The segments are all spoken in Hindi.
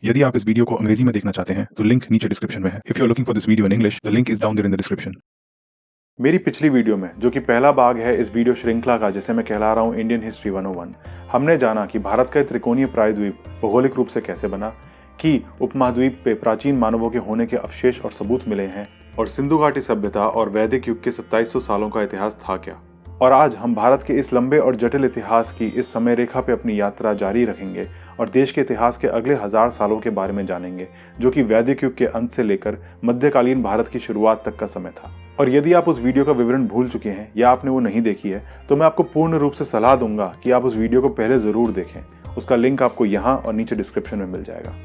यदि आप इस वीडियो को अंग्रेजी में देखना चाहते हैं तो लिंक नीचे डिस्क्रिप्शन में है। If you are looking for this video in English, the link is down there in the description. मेरी पिछली वीडियो में, जो कि पहला भाग है इस वीडियो श्रृंखला का, जिसे मैं कहला रहा हूँ इंडियन हिस्ट्री 101, हमने जाना कि भारत का त्रिकोणीय प्रायद्वीप भौगोलिक रूप से कैसे बना, कि उपमहाद्वीप पे प्राचीन मानवों के होने के अवशेष और सबूत मिले हैं, और सिंधु घाटी सभ्यता और वैदिक युग के 2700 सालों का इतिहास था क्या। और आज हम भारत के इस लंबे और जटिल इतिहास की इस समय रेखा पे अपनी यात्रा जारी रखेंगे और देश के इतिहास के अगले 1000 सालों के बारे में जानेंगे, जो कि वैदिक युग के अंत से लेकर मध्यकालीन भारत की शुरुआत तक का समय था। और यदि आप उस वीडियो का विवरण भूल चुके हैं या आपने वो नहीं देखी है, तो मैं आपको पूर्ण रूप से सलाह दूंगा कि आप उस वीडियो को पहले जरूर देखें। उसका लिंक आपको यहाँ और नीचे डिस्क्रिप्शन में मिल जाएगा।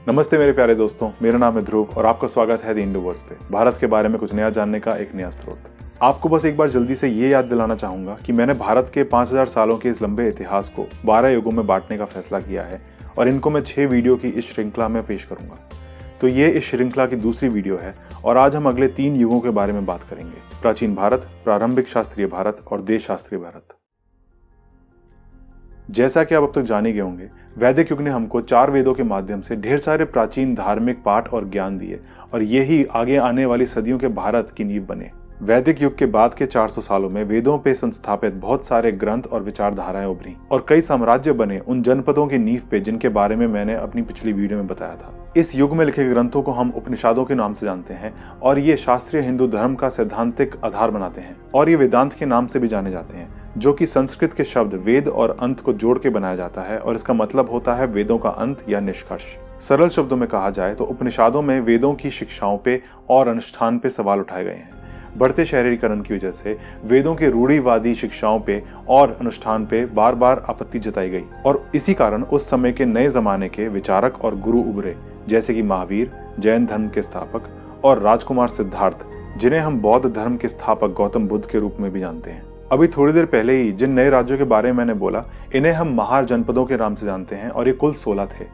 नमस्ते मेरे प्यारे दोस्तों, मेरा नाम है ध्रुव और आपका स्वागत है द इंडो वर्ड्स पे, भारत के बारे में कुछ नया जानने का एक नया स्रोत। आपको बस एक बार जल्दी से ये याद दिलाना चाहूंगा कि मैंने भारत के 5000 सालों के इस लंबे इतिहास को 12 युगों में बांटने का फैसला किया है और इनको मैं 6 वीडियो की इस श्रृंखला में पेश करूंगा। तो ये इस श्रृंखला की दूसरी वीडियो है और आज हम अगले 3 युगों के बारे में बात करेंगे: प्राचीन भारत, प्रारंभिक शास्त्रीय भारत और देश शास्त्रीय भारत। जैसा कि आप अब तक जाने गए होंगे, वैदिक युग ने हमको 4 वेदों के माध्यम से ढेर सारे प्राचीन धार्मिक पाठ और ज्ञान दिए और यही आगे आने वाली सदियों के भारत की नींव बने। वैदिक युग के बाद के 400 सालों में वेदों पे संस्थापित बहुत सारे ग्रंथ और विचारधाराएं उभरी और कई साम्राज्य बने उन जनपदों की नींव पे, जिनके बारे में मैंने अपनी पिछली वीडियो में बताया था। इस युग में लिखे ग्रंथों को हम उपनिषदों के नाम से जानते हैं और ये शास्त्रीय हिंदू धर्म का सैद्धांतिक आधार बनाते हैं, और ये वेदांत के नाम से भी जाने जाते हैं, जो कि संस्कृत के शब्द वेद और अंत को जोड़ के बनाया जाता है और इसका मतलब होता है वेदों का अंत या निष्कर्ष। सरल शब्दों में कहा जाए तो उपनिषदों में वेदों की शिक्षाओं पे और अनुष्ठान पे सवाल उठाए गए हैं। बढ़ते शहरीकरण की वजह से वेदों के रूढ़िवादी शिक्षाओं पे और अनुष्ठान पे बार बार आपत्ति जताई गई और इसी कारण उस समय के नए जमाने के विचारक और गुरु उभरे, जैसे कि महावीर, जैन धर्म के स्थापक, और राजकुमार सिद्धार्थ, जिन्हें हम बौद्ध धर्म के स्थापक गौतम बुद्ध के रूप में भी जानते हैं। अभी थोड़ी देर पहले ही जिन नए राज्यों के बारे में मैंने बोला, इन्हें हम महाजनपदों के नाम से जानते हैं और ये कुल 16 थे।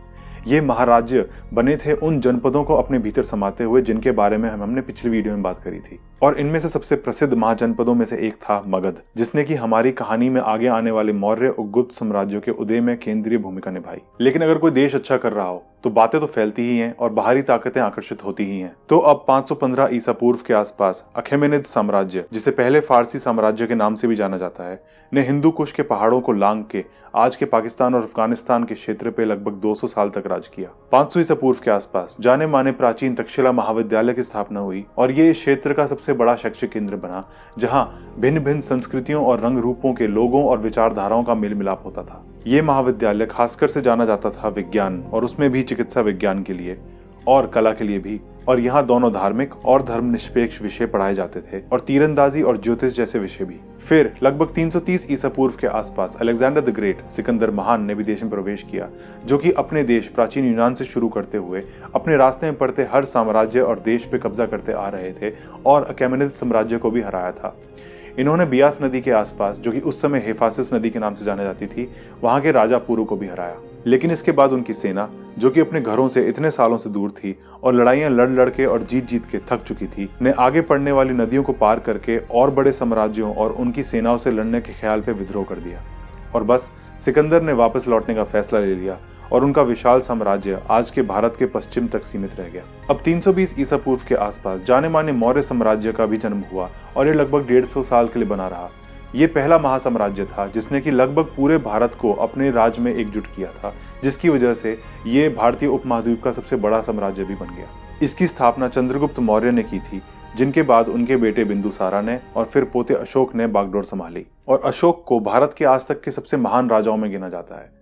ये महाराज्य बने थे उन जनपदों को अपने भीतर समाते हुए, जिनके बारे में हमने पिछली वीडियो में बात करी थी। और इनमें से सबसे प्रसिद्ध महाजनपदों में से एक था मगध, जिसने कि हमारी कहानी में आगे आने वाले मौर्य और गुप्त साम्राज्यों के उदय में केंद्रीय भूमिका निभाई। लेकिन अगर कोई देश अच्छा कर रहा हो तो बातें तो फैलती ही हैं और बाहरी ताकतें आकर्षित होती ही हैं। तो अब 515 ईसा पूर्व के आसपास अखेमेनिद साम्राज्य, जिसे पहले फारसी साम्राज्य के नाम से भी जाना जाता है, ने हिंदू कुश के पहाड़ों को लांग के आज के पाकिस्तान और अफगानिस्तान के क्षेत्र पे लगभग 200 साल तक राज किया। 500 ईसा पूर्व के आसपास जाने माने प्राचीन तक्षशिला महाविद्यालय की स्थापना हुई और ये इस क्षेत्र का सबसे बड़ा शैक्षिक केंद्र बना, जहां भिन्न भिन्न संस्कृतियों और रंग रूपों के लोगों और विचारधाराओं का मेल मिलाप होता था। ये महाविद्यालय खासकर से जाना जाता था विज्ञान, और उसमें भी चिकित्सा विज्ञान के लिए और कला के लिए भी, और यहाँ दोनों धार्मिक और धर्मनिरपेक्ष विषय पढ़ाए जाते थे और तीरंदाजी और ज्योतिष जैसे विषय भी। फिर लगभग 330 ईसा पूर्व के आसपास अलेक्जेंडर द ग्रेट, सिकंदर महान, ने भी देश में प्रवेश किया, जो कि अपने देश प्राचीन यूनान से शुरू करते हुए अपने रास्ते में पड़ते हर साम्राज्य और देश पे कब्जा करते आ रहे थे और अखेमेनिद साम्राज्य को भी हराया था। इन्होंने बियास नदी के आसपास, जो कि उस समय हेफासिस नदी के नाम से जानी जाती थी, वहां के राजा पुरु को भी हराया। लेकिन इसके बाद उनकी सेना, जो कि अपने घरों से इतने सालों से दूर थी और लड़ाइयां लड़ के और जीत जीत के थक चुकी थी, ने आगे पड़ने वाली नदियों को पार करके और बड़े साम्राज्यों और उनकी सेनाओं से लड़ने के ख्याल पे विद्रोह कर दिया। और बस सिकंदर ने वापस लौटने का फैसला ले लिया और उनका विशाल साम्राज्य आज के भारत के पश्चिम तक सीमित रह गया। अब 320 ईसा पूर्व के आसपास जाने माने मौर्य साम्राज्य का भी जन्म हुआ और ये लगभग 150 साल के लिए बना रहा। ये पहला महासाम्राज्य था जिसने कि लगभग पूरे भारत को अपने राज में एकजुट किया था, जिसकी वजह से ये भारतीय उपमहाद्वीप का सबसे बड़ा साम्राज्य भी बन गया। इसकी स्थापना चंद्रगुप्त मौर्य ने की थी, जिनके बाद उनके बेटे बिंदुसारा ने और फिर पोते अशोक ने बागडोर संभाली, और अशोक को भारत के आज तक के सबसे महान राजाओं में गिना जाता है।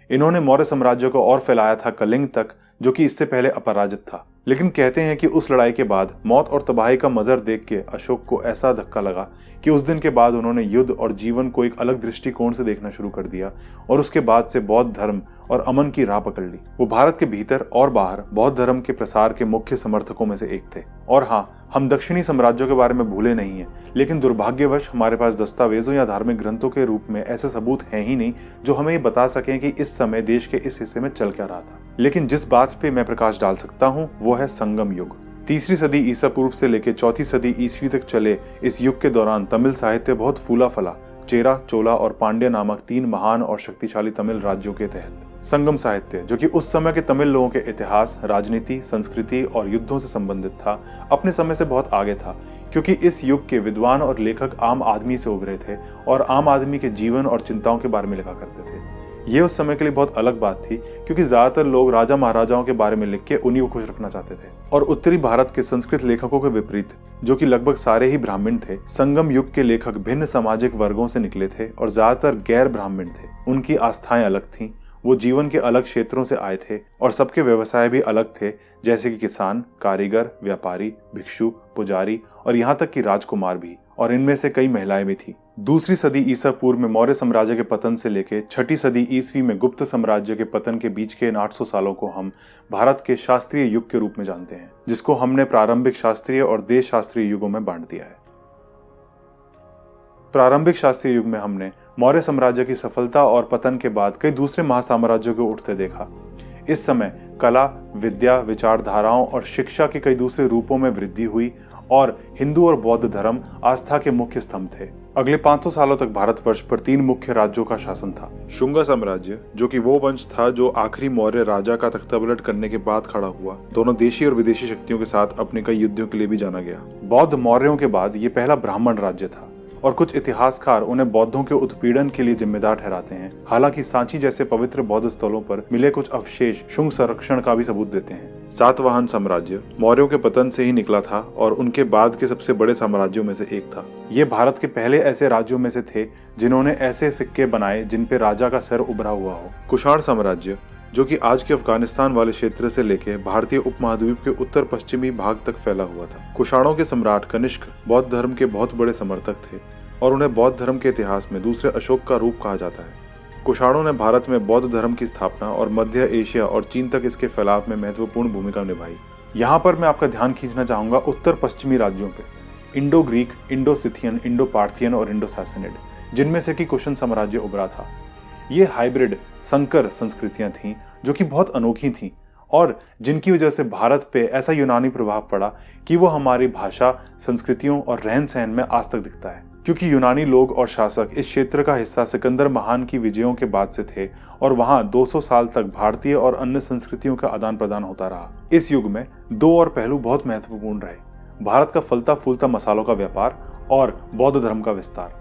इन्होंने मौर्य साम्राज्य को और फैलाया था कलिंग तक, जो कि इससे पहले अपराजित था। लेकिन कहते हैं कि उस लड़ाई के बाद मौत और तबाही का मंजर देख के अशोक को ऐसा धक्का लगा कि उस दिन के बाद उन्होंने युद्ध और जीवन को एक अलग दृष्टिकोण से देखना शुरू कर दिया और उसके बाद से बौद्ध धर्म और अमन की राह पकड़ ली। वो भारत के भीतर और बाहर बौद्ध धर्म के प्रसार के मुख्य समर्थकों में से एक थे। और हाँ, हम दक्षिणी साम्राज्यों के बारे में भूले नहीं हैं, लेकिन दुर्भाग्यवश हमारे पास दस्तावेजों या धार्मिक ग्रंथों के रूप में ऐसे सबूत हैं ही नहीं जो हमें ये बता सकें कि इस समय देश के इस हिस्से में चल क्या रहा था। लेकिन जिस बात पे मैं प्रकाश डाल सकता हूँ वो है संगम युग। तीसरी सदी ईसा पूर्व से लेकर चौथी सदी ईस्वी तक चले इस युग के दौरान तमिल साहित्य बहुत फूला फला। चेरा, चोला और पांड्य नामक 3 महान और शक्तिशाली तमिल राज्यों के तहत संगम साहित्य, जो कि उस समय के तमिल लोगों के इतिहास, राजनीति, संस्कृति और युद्धों से संबंधित था, अपने समय से बहुत आगे था, क्योंकि इस युग के विद्वान और लेखक आम आदमी से उभरे थे और आम आदमी के जीवन और चिंताओं के बारे में लिखा करते थे। ये उस समय के लिए बहुत अलग बात थी, क्योंकि ज्यादातर लोग राजा महाराजाओं के बारे में लिख के उन्हीं को खुश रखना चाहते थे। और उत्तरी भारत के संस्कृत लेखकों के विपरीत, जो कि लगभग सारे ही ब्राह्मण थे, संगम युग के लेखक भिन्न सामाजिक वर्गों से निकले थे और ज्यादातर गैर ब्राह्मण थे। उनकी आस्थाएं अलग थीं, वो जीवन के अलग क्षेत्रों से आए थे और सबके व्यवसाय भी अलग थे, जैसे कि किसान, कारीगर, व्यापारी, भिक्षु, पुजारी और यहाँ तक कि राजकुमार भी, और इनमें से कई महिलाएं भी थीं। दूसरी सदी ईसा पूर्व में मौर्य साम्राज्य के पतन से लेकर छठी सदी ईस्वी में गुप्त साम्राज्य के पतन के बीच के इन 800 सालों को हम भारत के शास्त्रीय युग के रूप में जानते हैं, जिसको हमने प्रारंभिक शास्त्रीय और देश शास्त्रीय युगों में बांट दिया है। प्रारंभिक शास्त्रीय युग में हमने मौर्य साम्राज्य की सफलता और पतन के बाद कई दूसरे महासाम्राज्यों को उठते देखा। इस समय कला, विद्या, विचारधाराओं और शिक्षा के कई दूसरे रूपों में वृद्धि हुई और हिंदू और बौद्ध धर्म आस्था के मुख्य स्तंभ थे। अगले 500 सालों तक भारतवर्ष पर 3 मुख्य राज्यों का शासन था। शुंगा साम्राज्य, जो कि वो वंश था जो आखिरी मौर्य राजा का तख्तापलट करने के बाद खड़ा हुआ, दोनों देशी और विदेशी शक्तियों के साथ अपने कई युद्धों के लिए भी जाना गया। बौद्ध मौर्यों के बाद ये पहला ब्राह्मण राज्य था और कुछ इतिहासकार उन्हें बौद्धों के उत्पीड़न के लिए जिम्मेदार ठहराते हैं। हालांकि सांची जैसे पवित्र बौद्ध स्थलों पर मिले कुछ अवशेष शुंग संरक्षण का भी सबूत देते हैं। सातवाहन साम्राज्य मौर्यों के पतन से ही निकला था और उनके बाद के सबसे बड़े साम्राज्यों में से एक था। ये भारत के पहले ऐसे राज्यों में से थे जिन्होंने ऐसे सिक्के बनाए जिन पे राजा का सर उभरा हुआ हो। कुषाण साम्राज्य, जो कि आज के अफगानिस्तान वाले क्षेत्र से लेकर भारतीय उपमहाद्वीप के उत्तर पश्चिमी भाग तक फैला हुआ था। कुषाणों के सम्राट कनिष्क बौद्ध धर्म के बहुत बड़े समर्थक थे और उन्हें बौद्ध धर्म के इतिहास में दूसरे अशोक का रूप कहा जाता है। कुषाणों ने भारत में बौद्ध धर्म की स्थापना और मध्य एशिया और चीन तक इसके फैलाव में महत्वपूर्ण भूमिका निभाई। यहाँ पर मैं आपका ध्यान खींचना चाहूंगा उत्तर पश्चिमी राज्यों पे, Indo Greek, Indo Scythian, Indo Parthian और इंडो सैसनिड, जिनमें से कि कुशन साम्राज्य उभरा था। ये हाइब्रिड संकर संस्कृतियां थीं जो कि बहुत अनोखी थीं और जिनकी वजह से भारत पे ऐसा यूनानी प्रभाव पड़ा कि वो हमारी भाषा, संस्कृतियों और रहन सहन में आज तक दिखता है। क्योंकि यूनानी लोग और शासक इस क्षेत्र का हिस्सा सिकंदर महान की विजयों के बाद से थे और वहां 200 साल तक भारतीय और अन्य संस्कृतियों का आदान प्रदान होता रहा। इस युग में 2 और पहलू बहुत महत्वपूर्ण रहे: भारत का फलता फूलता मसालों का व्यापार और बौद्ध धर्म का विस्तार।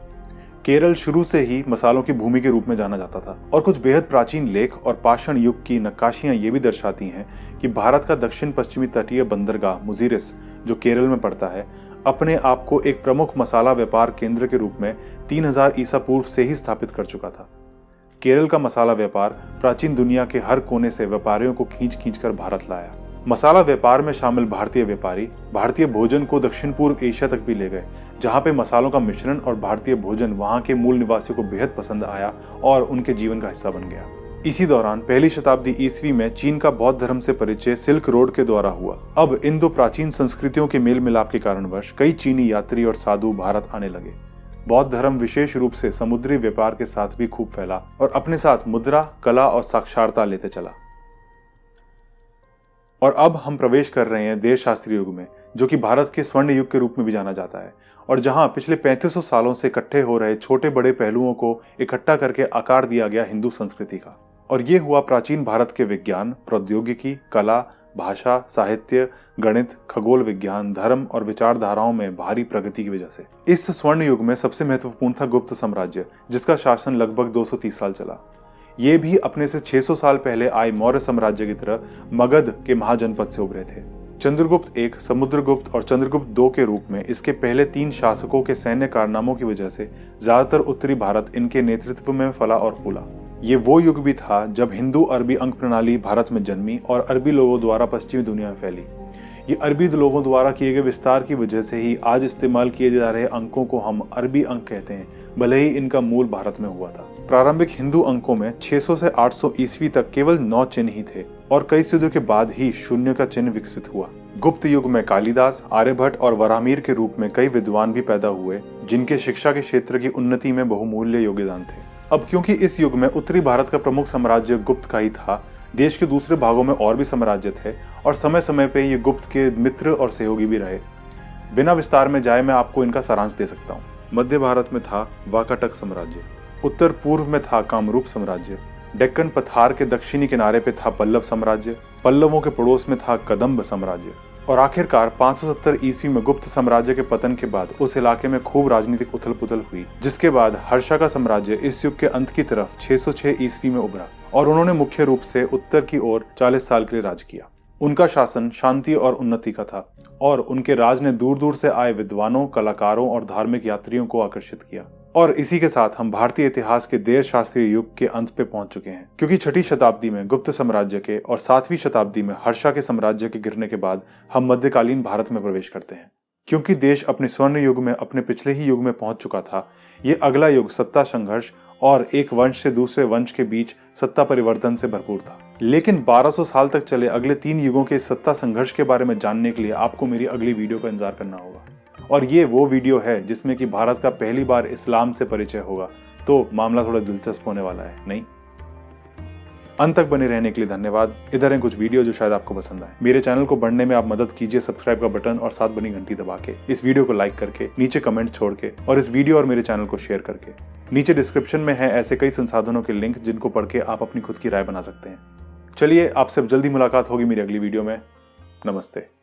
केरल शुरू से ही मसालों की भूमि के रूप में जाना जाता था और कुछ बेहद प्राचीन लेख और पाषाण युग की नक्काशियां ये भी दर्शाती हैं कि भारत का दक्षिण पश्चिमी तटीय बंदरगाह मुजीरिस, जो केरल में पड़ता है, अपने आप को एक प्रमुख मसाला व्यापार केंद्र के रूप में 3000 ईसा पूर्व से ही स्थापित कर चुका था। केरल का मसाला व्यापार प्राचीन दुनिया के हर कोने से व्यापारियों को खींच कर भारत लाया। मसाला व्यापार में शामिल भारतीय व्यापारी भारतीय भोजन को दक्षिण पूर्व एशिया तक भी ले गए, जहां पे मसालों का मिश्रण और भारतीय भोजन वहां के मूल निवासियों को बेहद पसंद आया और उनके जीवन का हिस्सा बन गया। इसी दौरान पहली शताब्दी ईस्वी में चीन का बौद्ध धर्म से परिचय सिल्क रोड के द्वारा हुआ। अब इन 2 प्राचीन संस्कृतियों के मेल मिलाप के कारणवश कई चीनी यात्री और साधु भारत आने लगे। बौद्ध धर्म विशेष रूप से समुद्री व्यापार के साथ भी खूब फैला और अपने साथ मुद्रा, कला और साक्षरता लेते चला। और अब हम प्रवेश कर रहे हैं देश शास्त्रीय युग में, जो कि भारत के स्वर्ण युग के रूप में भी जाना जाता है और जहां पिछले 3500 सालों से इकट्ठे हो रहे छोटे बड़े पहलुओं को इकट्ठा करके आकार दिया गया हिंदू संस्कृति का। और ये हुआ प्राचीन भारत के विज्ञान, प्रौद्योगिकी, कला, भाषा, साहित्य, गणित, खगोल विज्ञान, धर्म और विचारधाराओं में भारी प्रगति की वजह से। इस स्वर्ण युग में सबसे महत्वपूर्ण था गुप्त साम्राज्य, जिसका शासन लगभग 230 साल चला। ये भी अपने से 600 साल पहले आए मौर्य साम्राज्य की तरह मगध के महाजनपद से उभरे थे। चंद्रगुप्त I, समुद्रगुप्त और चंद्रगुप्त II के रूप में इसके पहले 3 शासकों के सैन्य कारनामों की वजह से ज्यादातर उत्तरी भारत इनके नेतृत्व में फला और फूला। ये वो युग भी था जब हिंदू अरबी अंक प्रणाली भारत में जन्मी और अरबी लोगों द्वारा पश्चिमी दुनिया में फैली। ये अरबी लोगों द्वारा किए गए विस्तार की वजह से ही आज इस्तेमाल किए जा रहे अंकों को हम अरबी अंक कहते हैं, भले ही इनका मूल भारत में हुआ था। प्रारंभिक हिंदू अंकों में 600 से 800 ईस्वी तक केवल 9 चिन्ह ही थे और कई सदियों के बाद ही शून्य का चिन्ह विकसित हुआ। गुप्त युग में कालिदास, आर्यभट्ट और वराहमिर के रूप में कई विद्वान भी पैदा हुए, जिनके शिक्षा के क्षेत्र की उन्नति में बहुमूल्य योगदान थे। अब क्योंकि इस युग में उत्तरी भारत का प्रमुख साम्राज्य गुप्त का ही था, देश के दूसरे भागों में और भी साम्राज्य थे और समय समय पे ये गुप्त के मित्र और सहयोगी भी रहे। बिना विस्तार में जाए मैं आपको इनका सारांश दे सकता हूँ। मध्य भारत में था वाकाटक साम्राज्य, उत्तर पूर्व में था कामरूप साम्राज्य, डेक्कन पठार के दक्षिणी किनारे पे था पल्लव साम्राज्य, पल्लवों के पड़ोस में था कदम्ब साम्राज्य और आखिरकार 570 ईस्वी में गुप्त साम्राज्य के पतन के बाद उस इलाके में खूब राजनीतिक उथल पुथल हुई, जिसके बाद हर्षा का साम्राज्य इस युग के अंत की तरफ 606 ईस्वी में उभरा और उन्होंने मुख्य रूप से उत्तर की ओर 40 साल के लिए राज किया। उनका शासन शांति और उन्नति का था और उनके राज ने दूर दूर से आए विद्वानों, कलाकारों और धार्मिक यात्रियों को आकर्षित किया। और इसी के साथ हम भारतीय इतिहास के देर शास्त्रीय युग के अंत पे पहुंच चुके हैं, क्योंकि 6ठी शताब्दी में गुप्त साम्राज्य के और 7वीं शताब्दी में हर्षा के साम्राज्य के गिरने के बाद हम मध्यकालीन भारत में प्रवेश करते हैं। क्योंकि देश अपने स्वर्ण युग में अपने पिछले ही युग में पहुंच चुका था, ये अगला युग सत्ता संघर्ष और एक वंश से दूसरे वंश के बीच सत्ता परिवर्तन से भरपूर था। लेकिन 1200 साल तक चले अगले 3 युगों के सत्ता संघर्ष के बारे में जानने के लिए आपको मेरी अगली वीडियो का इंतजार करना होगा। और ये वो वीडियो है जिसमें कि भारत का पहली बार इस्लाम से परिचय होगा, तो मामला थोड़ा दिलचस्प होने वाला है, नहीं? अंत तक बने रहने के लिए धन्यवाद। इधर हैं कुछ वीडियो जो शायद आपको पसंद आए। मेरे चैनल को बढ़ने में आप मदद कीजिए सब्सक्राइब का बटन और साथ बनी घंटी दबा के, इस वीडियो को लाइक करके, नीचे कमेंट छोड़ के और इस वीडियो और मेरे चैनल को शेयर करके। नीचे डिस्क्रिप्शन में है ऐसे कई संसाधनों के लिंक जिनको पढ़ के आप अपनी खुद की राय बना सकते हैं। चलिए, आपसे जल्दी मुलाकात होगी मेरी अगली वीडियो में। नमस्ते।